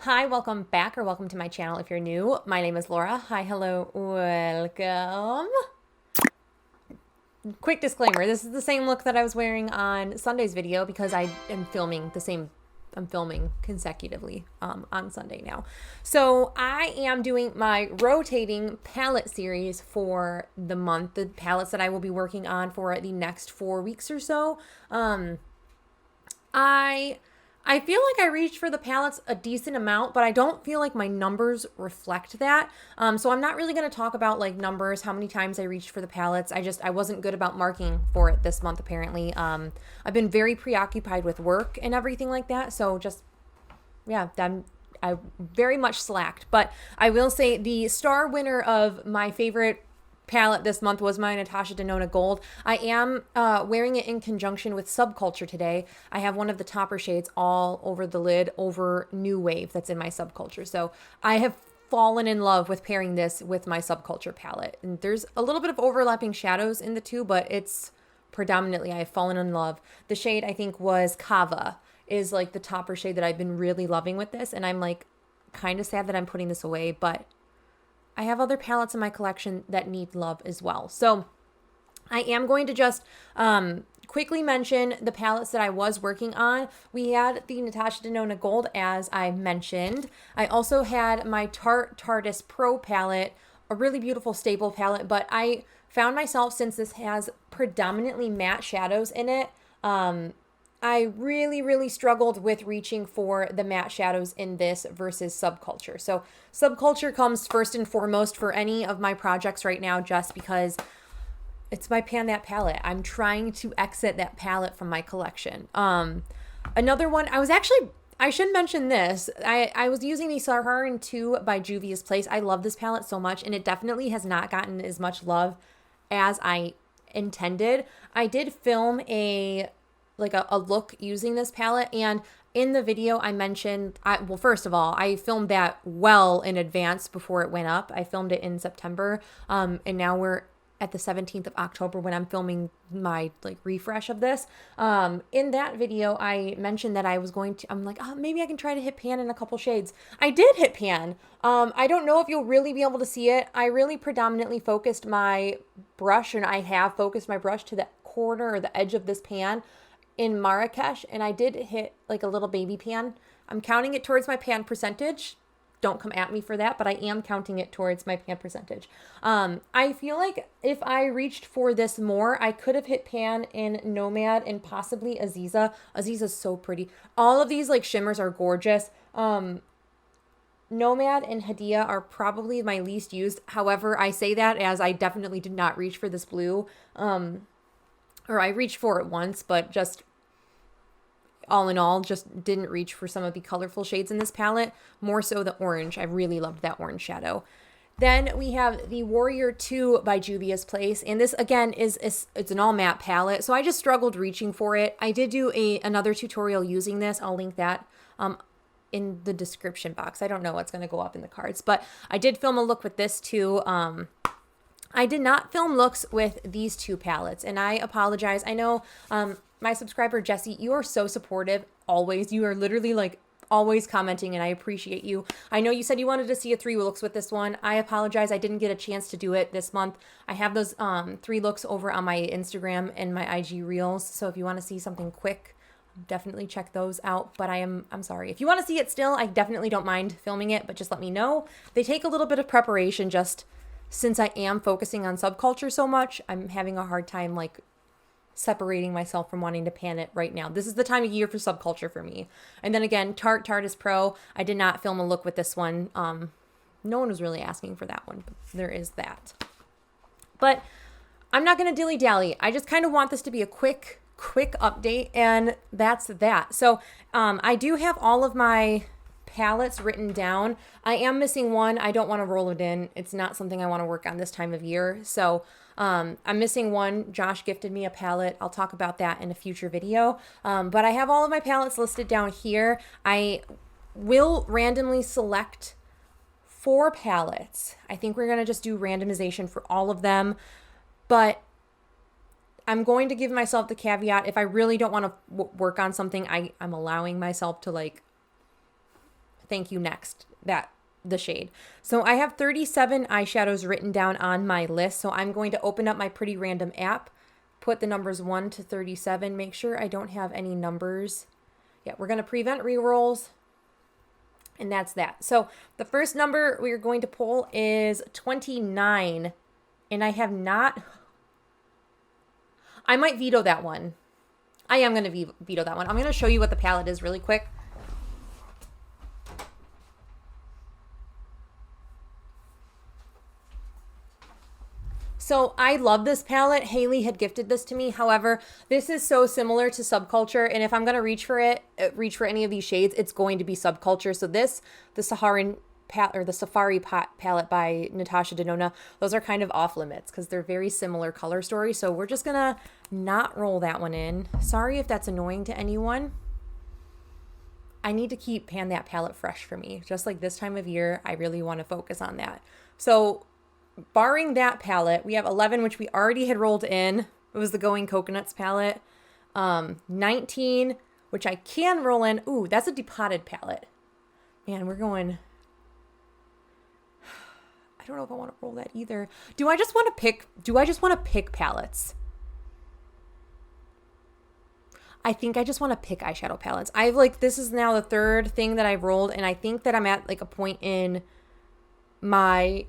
Hi, welcome back or welcome to my channel if you're new. My name is Laura. Hi, hello, welcome. Quick disclaimer, this is the same look that I was wearing on Sunday's video because I am filming I'm filming consecutively on Sunday now. So I am doing my rotating palette series for the month, the palettes that I will be working on for the next 4 weeks or so. I feel like I reached for the palettes a decent amount, but I don't feel like my numbers reflect that. So I'm not really going to talk about like numbers, how many times I reached for the palettes. I wasn't good about marking for it this month, apparently. I've been very preoccupied with work and everything like that. So just, yeah, I very much slacked. But I will say the star winner of my favorite palette this month was my Natasha Denona Gold. I am wearing it in conjunction with Subculture today. I have one of the topper shades all over the lid over New Wave that's in my Subculture. So I have fallen in love with pairing this with my Subculture palette. And there's a little bit of overlapping shadows in the two, but it's predominantly I have fallen in love. The shade I think was Cava is like the topper shade that I've been really loving with this. And I'm like kind of sad that I'm putting this away, but I have other palettes in my collection that need love as well. So I am going to just quickly mention the palettes that I was working on. We had the Natasha Denona Gold, as I mentioned. I also had my Tarte Pro palette, a really beautiful staple palette, but I found myself, since this has predominantly matte shadows in it, I really struggled with reaching for the matte shadows in this versus Subculture. So Subculture comes first and foremost for any of my projects right now, just because it's my Pan That palette. I'm trying to exit that palette from my collection. Another one, I should mention this. I was using the Saharan 2 by Juvia's Place. I love this palette so much, and it definitely has not gotten as much love as I intended. I did film a look using this palette, and in the video I mentioned, well, first of all, I filmed that well in advance before it went up. I filmed it in September, and now we're at the 17th of October when I'm filming my refresh of this. In that video, I mentioned that I'm like, oh, maybe I can try to hit pan in a couple shades. I did hit pan. I don't know if you'll really be able to see it. I really predominantly focused my brush, and I have focused my brush to the corner or the edge of this pan in Marrakesh, and I did hit like a little baby pan. I'm counting it towards my pan percentage. Don't come at me for that, but I am counting it towards my pan percentage. I feel like if I reached for this more, I could have hit pan in Nomad and possibly Aziza. Aziza's so pretty. All of these like shimmers are gorgeous. Nomad and Hadia are probably my least used. However, I say that as I definitely did not reach for this blue. Or I reached for it once, but just all in all, just didn't reach for some of the colorful shades in this palette, more so the orange. I really loved that orange shadow. Then we have the Warrior 2 by Juvia's Place, and this again it's an all matte palette, so I just struggled reaching for it. I did do another tutorial using this. I'll link that in the description box. I don't know what's going to go up in the cards, but I did film a look with this too. I did not film looks with these two palettes, and I apologize. I know my subscriber, Jessie, you are so supportive always. You are literally like always commenting, and I appreciate you. I know you said you wanted to see a 3 looks with this one. I apologize. I didn't get a chance to do it this month. I have those 3 looks over on my Instagram and my IG Reels, so if you want to see something quick, definitely check those out. But I'm sorry. If you want to see it still, I definitely don't mind filming it, but just let me know. They take a little bit of preparation, just since I am focusing on Subculture so much. I'm having a hard time separating myself from wanting to pan it right now. This is the time of year for Subculture for me. And then again, Tarte Pro. I did not film a look with this one. No one was really asking for that one, but there is that. But I'm not going to dilly-dally. I just kind of want this to be a quick update, and that's that. So I do have all of my palettes written down. I am missing one. I don't want to roll it in. It's not something I want to work on this time of year. So I'm missing one. Josh gifted me a palette. I'll talk about that in a future video. But I have all of my palettes listed down here. I will randomly select 4 palettes. I think we're going to just do randomization for all of them. But I'm going to give myself the caveat, if I really don't want to work on something, I'm allowing myself to Thank You Next, the shade. So I have 37 eyeshadows written down on my list. So I'm going to open up my Pretty Random app, put the numbers 1 to 37, make sure I don't have any numbers. Yeah, we're going to prevent rerolls. And that's that. So the first number we're going to pull is 29. And I have not... I might veto that one. I am going to veto that one. I'm going to show you what the palette is really quick. So I love this palette. Haley had gifted this to me. However, this is so similar to Subculture. And if I'm going to reach for any of these shades, it's going to be Subculture. So this, the Safari palette by Natasha Denona, those are kind of off limits because they're very similar color story. So we're just going to not roll that one in. Sorry if that's annoying to anyone. I need to keep Pan That palette fresh for me. Just like this time of year, I really want to focus on that. So barring that palette, we have 11, which we already had rolled in. It was the Going Coconuts palette. 19, which I can roll in. Ooh, that's a depotted palette. Man, we're going... I don't know if I want to roll that either. Do I just want to pick palettes? I think I just want to pick eyeshadow palettes. This is now the third thing that I've rolled, and I think that I'm at like a point in my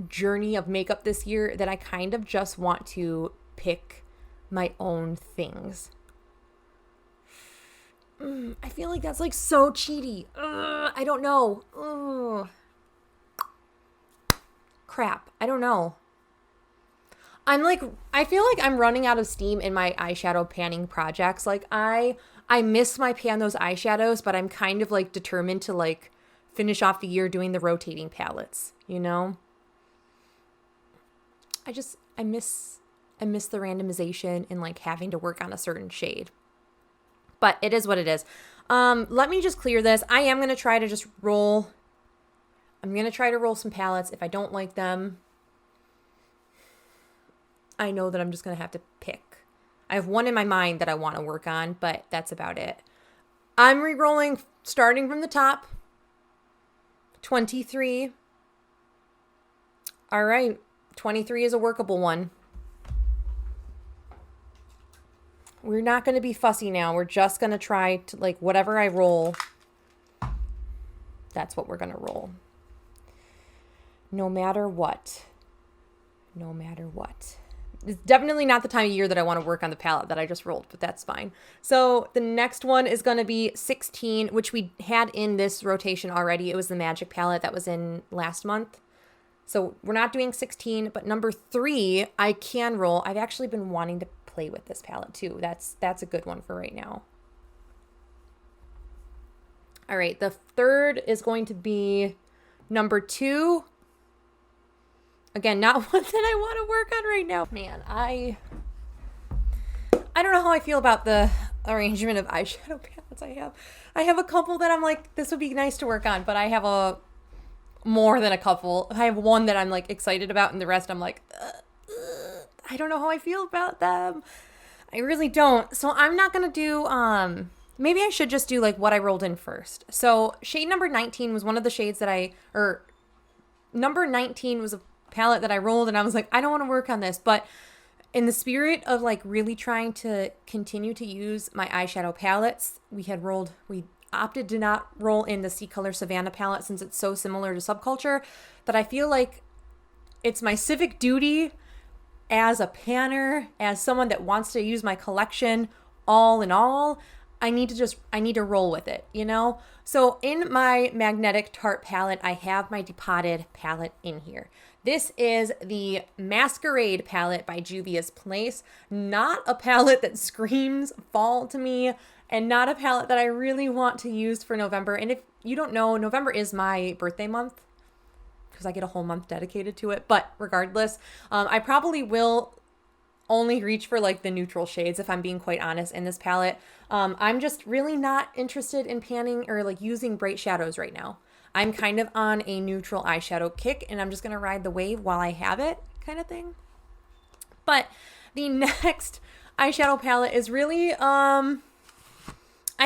journey of makeup this year that I kind of just want to pick my own things. I feel like that's like so cheaty. I don't know. Crap. I don't know. I feel like I'm running out of steam in my eyeshadow panning projects. Like I miss my pan those eyeshadows, but I'm kind of like determined to like finish off the year doing the rotating palettes, you know? I miss the randomization and like having to work on a certain shade. But it is what it is. Let me just clear this. I am going to try to just roll. I'm going to try to roll some palettes. If I don't like them, I know that I'm just going to have to pick. I have one in my mind that I want to work on, but that's about it. I'm re-rolling starting from the top. 23. All right. 23 is a workable one. We're not going to be fussy now. We're just going to try to, like, whatever I roll, that's what we're going to roll. No matter what. No matter what. It's definitely not the time of year that I want to work on the palette that I just rolled, but that's fine. So the next one is going to be 16, which we had in this rotation already. It was the Magic palette that was in last month. So we're not doing 16, but number 3, I can roll. I've actually been wanting to play with this palette too. That's a good one for right now. All right, the third is going to be number 2. Again, not one that I want to work on right now. Man, I don't know how I feel about the arrangement of eyeshadow palettes I have a couple that I'm like, this would be nice to work on, but I have more than a couple. I have one that I'm like excited about, and the rest I'm like, I don't know how I feel about them. I really don't. So I'm not going to do, maybe I should just do like what I rolled in first. So shade number 19 was one of the shades that number 19 was a palette that I rolled, and I was like, I don't want to work on this, but in the spirit of like really trying to continue to use my eyeshadow palettes, we opted to not roll in the Sea Color Savannah palette since it's so similar to Subculture that I feel like it's my civic duty as a panner, as someone that wants to use my collection all in all, I need to roll with it, you know? So in my Magnetic Tarte palette, I have my depotted palette in here. This is the Masquerade palette by Juvia's Place. Not a palette that screams fall to me, and not a palette that I really want to use for November. And if you don't know, November is my birthday month because I get a whole month dedicated to it. But regardless, I probably will only reach for like the neutral shades, if I'm being quite honest, in this palette. I'm just really not interested in panning or like using bright shadows right now. I'm kind of on a neutral eyeshadow kick, and I'm just going to ride the wave while I have it kind of thing. But the next eyeshadow palette is really, I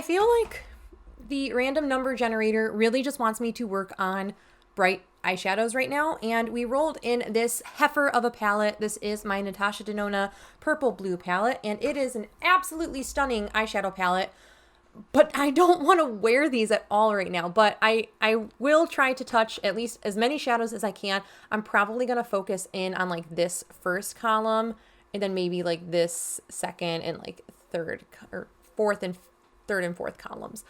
feel like the random number generator really just wants me to work on bright eyeshadows right now, and we rolled in this heifer of a palette. This is my Natasha Denona Purple Blue palette, and it is an absolutely stunning eyeshadow palette, but I don't want to wear these at all right now, but I will try to touch at least as many shadows as I can. I'm probably going to focus in on like this first column, and then maybe like this second and like third or fourth and third and fourth columns.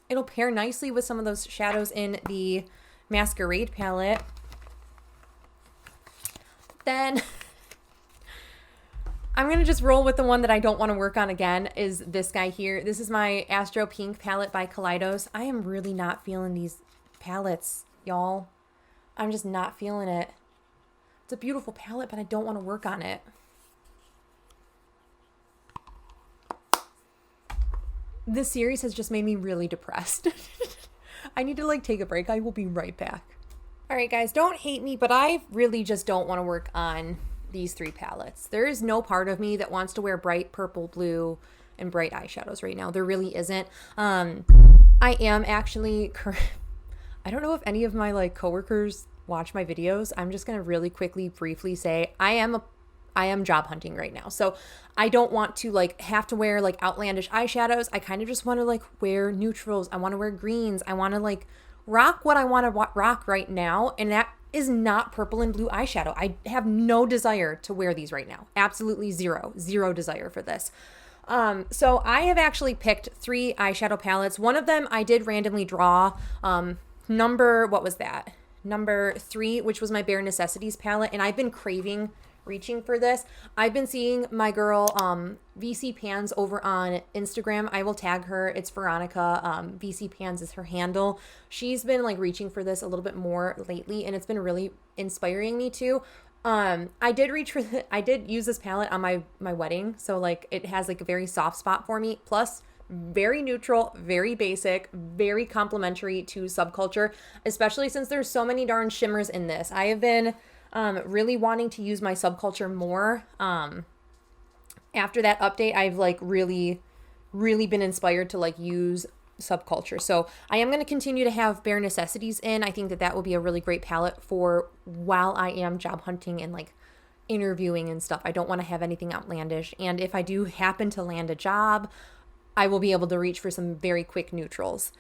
It'll pair nicely with some of those shadows in the Masquerade palette. Then I'm going to just roll with the one that I don't want to work on again, is this guy here. This is my Astro Pink palette by Kaleidos. I am really not feeling these palettes, y'all. I'm just not feeling it. It's a beautiful palette, but I don't want to work on it. This series has just made me really depressed. I need to like take a break. I will be right back. All right, guys, don't hate me, but I really just don't want to work on these three palettes. There is no part of me that wants to wear bright purple, blue, and bright eyeshadows right now. There really isn't. I am actually, I don't know if any of my like coworkers watch my videos. I'm just going to really quickly, briefly say I am job hunting right now. So I don't want to like have to wear like outlandish eyeshadows. I kind of just want to like wear neutrals. I want to wear greens. I want to like rock what I want to rock right now. And that is not purple and blue eyeshadow. I have no desire to wear these right now. Absolutely zero desire for this. So I have actually picked 3 eyeshadow palettes. One of them I did randomly draw, what was that? Number 3, which was my Bare Necessities palette. And I've been reaching for this. I've been seeing my girl VC Pans over on Instagram. I will tag her. It's Veronica. VC Pans is her handle. She's been like reaching for this a little bit more lately, and it's been really inspiring me too. I did use this palette on my wedding, so like it has like a very soft spot for me. Plus, very neutral, very basic, very complimentary to Subculture, especially since there's so many darn shimmers in this. I have been really wanting to use my Subculture more. After that update, I've like really been inspired to like use Subculture. So I am going to continue to have Bare Necessities in. I think that will be a really great palette for while I am job hunting and like interviewing and stuff. I don't want to have anything outlandish. And if I do happen to land a job, I will be able to reach for some very quick neutrals.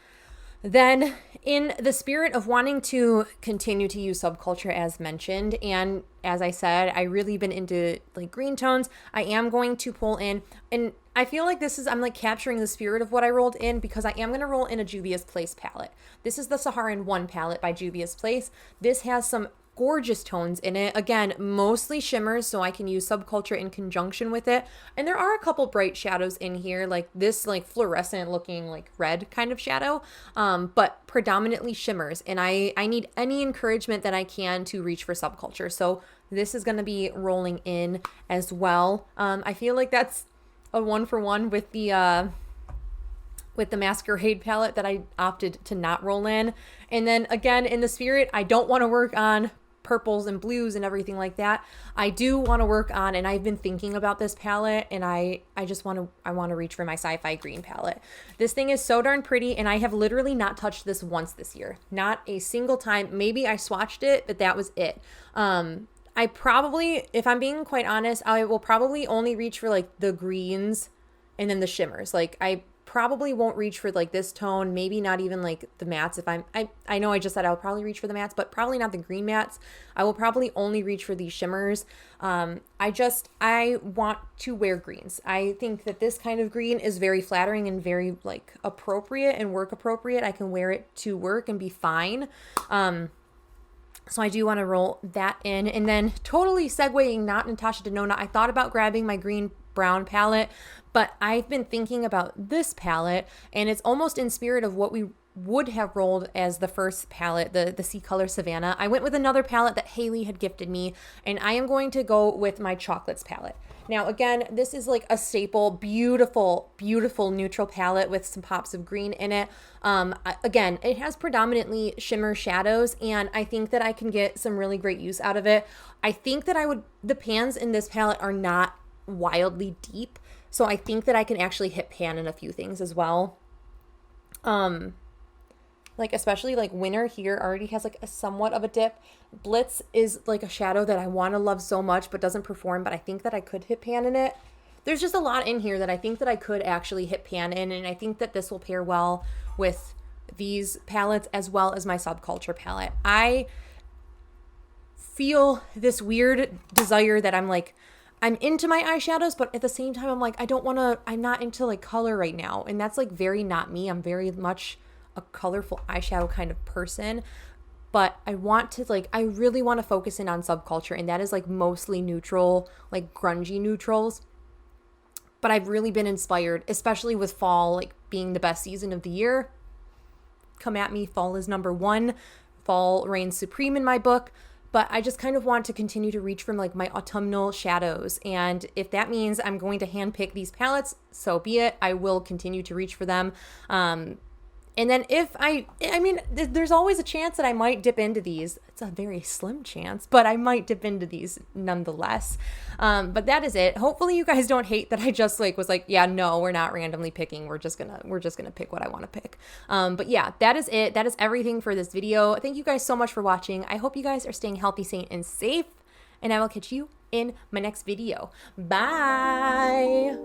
Then, in the spirit of wanting to continue to use Subculture as mentioned, and as I said, I really been into like green tones, I am going to pull in, and I feel like I'm like capturing the spirit of what I rolled in, because I am going to roll in a Juvia's Place palette. This is the Saharan 1 palette by Juvia's Place. This has some gorgeous tones in it. Again, mostly shimmers, so I can use Subculture in conjunction with it. And there are a couple bright shadows in here, like this like fluorescent looking like red kind of shadow, but predominantly shimmers. And I need any encouragement that I can to reach for Subculture. So this is going to be rolling in as well. I feel like that's a 1-for-1 with the Masquerade palette that I opted to not roll in. And then again, in the spirit, I don't want to work on purples and blues and everything like that. I do want to work on, and I've been thinking about this palette, and I want to reach for my Sci-Fi Green palette. This thing is so darn pretty, and I have literally not touched this once this year. Not a single time. Maybe I swatched it, but that was it. I probably, if I'm being quite honest, I will probably only reach for like the greens and then the shimmers. Like I probably won't reach for like this tone, maybe not even like the mattes. I know I just said I'll probably reach for the mattes, but probably not the green mattes. I will probably only reach for these shimmers. I want to wear greens. I think that this kind of green is very flattering and very like appropriate and work appropriate. I can wear it to work and be fine. So I do want to roll that in. And then totally segueing, not Natasha Denona, I thought about grabbing my green brown palette, but I've been thinking about this palette, and it's almost in spirit of what we would have rolled as the first palette, the C Color Savannah. I went with another palette that Haley had gifted me, and I am going to go with my Chocolates palette. Now, again, this is like a staple, beautiful, beautiful neutral palette with some pops of green in it. Again, it has predominantly shimmer shadows, and I think that I can get some really great use out of it. I think that the pans in this palette are not wildly deep. So I think that I can actually hit pan in a few things as well. Like especially like Winter here already has like a somewhat of a dip. Blitz is like a shadow that I want to love so much but doesn't perform, but I think that I could hit pan in it. There's just a lot in here that I think that I could actually hit pan in, and I think that this will pair well with these palettes as well as my Subculture palette. I feel this weird desire that I'm into my eyeshadows, but at the same time, I'm not into like color right now. And that's like very not me. I'm very much a colorful eyeshadow kind of person, but I really want to focus in on Subculture, and that is like mostly neutral, like grungy neutrals. But I've really been inspired, especially with fall, like being the best season of the year. Come at me, fall is number one. Fall reigns supreme in my book. But I just kind of want to continue to reach from like my autumnal shadows. And if that means I'm going to handpick these palettes, so be it. I will continue to reach for them. And then there's always a chance that I might dip into these. It's a very slim chance, but I might dip into these nonetheless. But that is it. Hopefully you guys don't hate that I just was like, yeah, no, we're not randomly picking. We're just gonna pick what I want to pick. But yeah, that is it. That is everything for this video. Thank you guys so much for watching. I hope you guys are staying healthy, sane, and safe. And I will catch you in my next video. Bye.